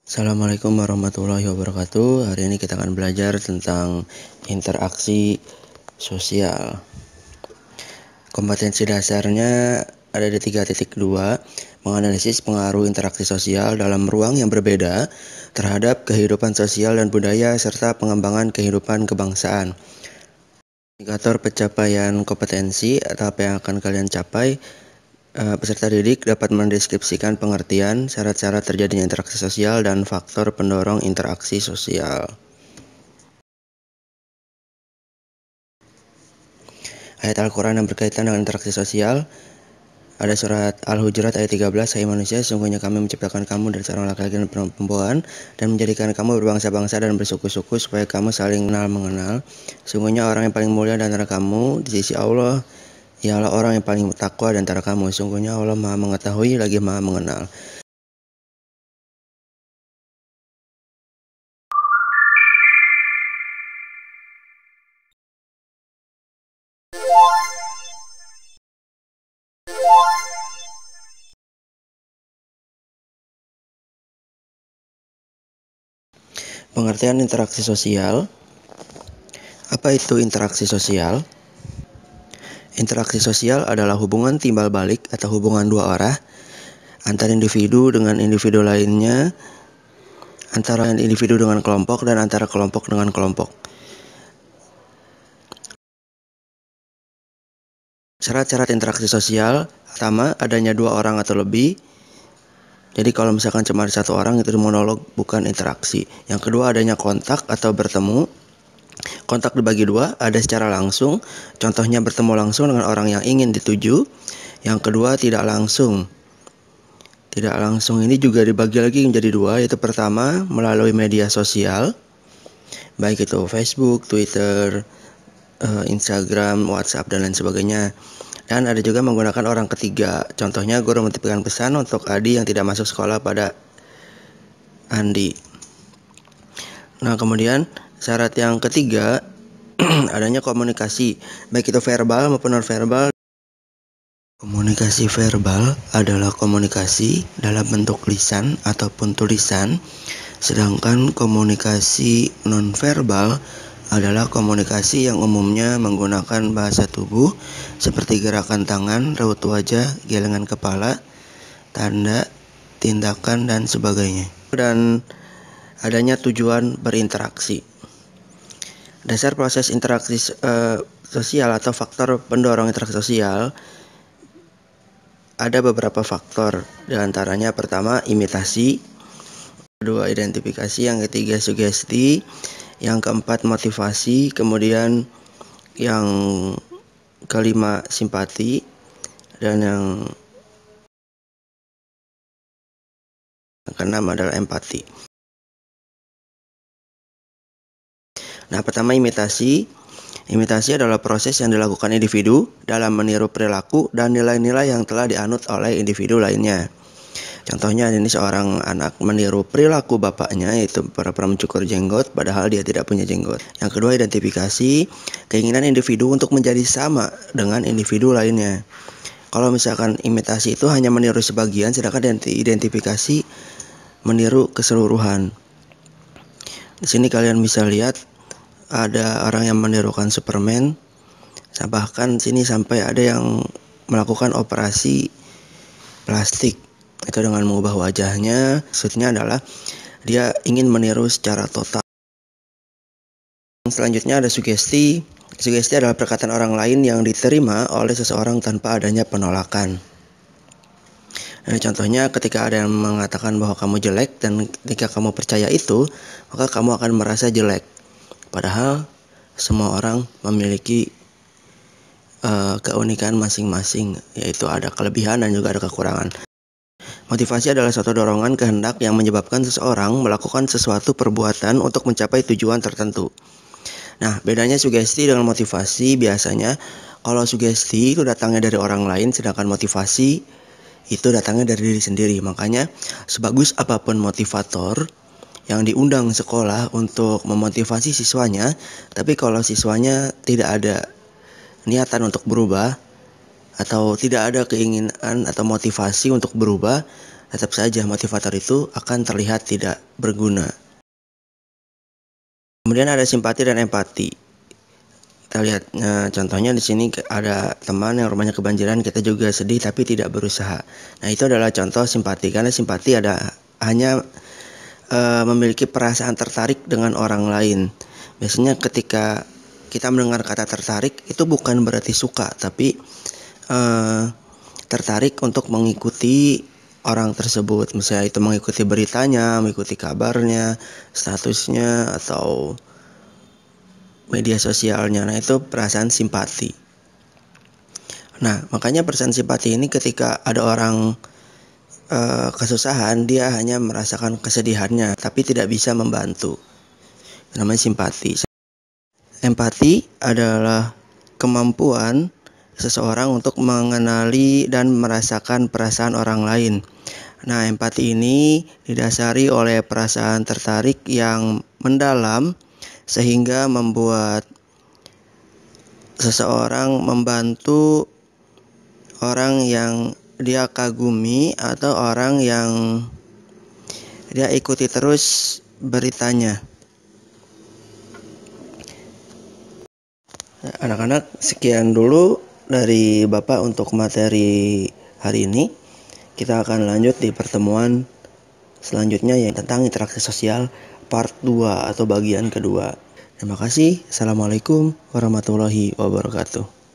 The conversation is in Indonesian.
Assalamualaikum warahmatullahi wabarakatuh. Hari ini kita akan belajar tentang interaksi sosial. Kompetensi dasarnya ada di 3.2, menganalisis pengaruh interaksi sosial dalam ruang yang berbeda terhadap kehidupan sosial dan budaya serta pengembangan kehidupan kebangsaan. Indikator pencapaian kompetensi atau apa yang akan kalian capai. Peserta didik dapat mendeskripsikan pengertian, syarat-syarat terjadinya interaksi sosial, dan faktor pendorong interaksi sosial. Ayat Al-Quran yang berkaitan dengan interaksi sosial. Ada surat Al-Hujurat ayat 13, "Hai manusia, sungguhnya kami menciptakan kamu dari seorang laki-laki dan perempuan, dan menjadikan kamu berbangsa-bangsa dan bersuku-suku supaya kamu saling mengenal. Sungguhnya orang yang paling mulia di antara kamu di sisi Allah ialah orang yang paling takwa di antara kamu. Sungguhnya Allah Maha mengetahui lagi Maha mengenal." Pengertian interaksi sosial. Apa itu interaksi sosial? Interaksi sosial adalah hubungan timbal balik atau hubungan dua arah antara individu dengan individu lainnya, antara individu dengan kelompok, dan antara kelompok dengan kelompok. Syarat-syarat interaksi sosial. Pertama, adanya dua orang atau lebih. Jadi kalau misalkan cuma ada satu orang, itu monolog, bukan interaksi. Yang kedua, adanya kontak atau bertemu. Kontak dibagi dua, ada secara langsung, contohnya bertemu langsung dengan orang yang ingin dituju. Yang kedua, tidak langsung. Tidak langsung ini juga dibagi lagi menjadi dua, yaitu pertama melalui media sosial, baik itu Facebook, Twitter, Instagram, WhatsApp, dan lain sebagainya. Dan ada juga menggunakan orang ketiga, contohnya guru menitipkan pesan untuk Adi yang tidak masuk sekolah pada Andi. Nah, kemudian syarat yang ketiga adanya komunikasi, baik itu verbal maupun non-verbal. Komunikasi verbal adalah komunikasi dalam bentuk lisan ataupun tulisan, sedangkan komunikasi non-verbal adalah komunikasi yang umumnya menggunakan bahasa tubuh seperti gerakan tangan, raut wajah, gelengan kepala, tanda, tindakan, dan sebagainya. Dan adanya tujuan berinteraksi. Dasar proses interaksi sosial atau faktor pendorong interaksi sosial ada beberapa faktor, diantaranya pertama imitasi, kedua identifikasi, yang ketiga sugesti, yang keempat motivasi, kemudian yang kelima simpati, dan yang keenam adalah empati. Nah, pertama imitasi. Imitasi adalah proses yang dilakukan individu dalam meniru perilaku dan nilai-nilai yang telah dianut oleh individu lainnya. Contohnya ini seorang anak meniru perilaku bapaknya, yaitu pura-pura mencukur jenggot padahal dia tidak punya jenggot. Yang kedua identifikasi, keinginan individu untuk menjadi sama dengan individu lainnya. Kalau misalkan imitasi itu hanya meniru sebagian, sedangkan identifikasi meniru keseluruhan. Di sini kalian bisa lihat ada orang yang menirukan Superman, bahkan sini sampai ada yang melakukan operasi plastik itu dengan mengubah wajahnya. Maksudnya adalah dia ingin meniru secara total. Selanjutnya ada sugesti. Sugesti adalah perkataan orang lain yang diterima oleh seseorang tanpa adanya penolakan. Nah, contohnya ketika ada yang mengatakan bahwa kamu jelek, dan ketika kamu percaya itu, maka kamu akan merasa jelek. Padahal semua orang memiliki keunikan masing-masing, yaitu ada kelebihan dan juga ada kekurangan. Motivasi adalah suatu dorongan kehendak yang menyebabkan seseorang melakukan sesuatu perbuatan untuk mencapai tujuan tertentu. Nah, bedanya sugesti dengan motivasi. Biasanya kalau sugesti itu datangnya dari orang lain, sedangkan motivasi itu datangnya dari diri sendiri. Makanya sebagus apapun motivator yang diundang sekolah untuk memotivasi siswanya, tapi kalau siswanya tidak ada niatan untuk berubah atau tidak ada keinginan atau motivasi untuk berubah, tetap saja motivator itu akan terlihat tidak berguna. Kemudian ada simpati dan empati. Kita lihat contohnya di sini ada teman yang rumahnya kebanjiran, kita juga sedih tapi tidak berusaha. Nah, itu adalah contoh simpati, karena simpati hanya memiliki perasaan tertarik dengan orang lain. Biasanya ketika kita mendengar kata tertarik itu bukan berarti suka, tapi tertarik untuk mengikuti orang tersebut. Misalnya itu mengikuti beritanya, mengikuti kabarnya, statusnya, atau media sosialnya. Nah, itu perasaan simpati. Nah, makanya perasaan simpati ini ketika ada orang kesusahan, dia hanya merasakan kesedihannya tapi tidak bisa membantu. Namanya simpati. Empati adalah kemampuan seseorang untuk mengenali dan merasakan perasaan orang lain. Nah, empati ini didasari oleh perasaan tertarik yang mendalam sehingga membuat seseorang membantu orang yang dia kagumi atau orang yang dia ikuti terus beritanya. Anak-anak, sekian dulu dari Bapak untuk materi hari ini. Kita akan lanjut di pertemuan selanjutnya yang tentang interaksi sosial part 2 atau bagian kedua. Terima kasih. Assalamualaikum warahmatullahi wabarakatuh.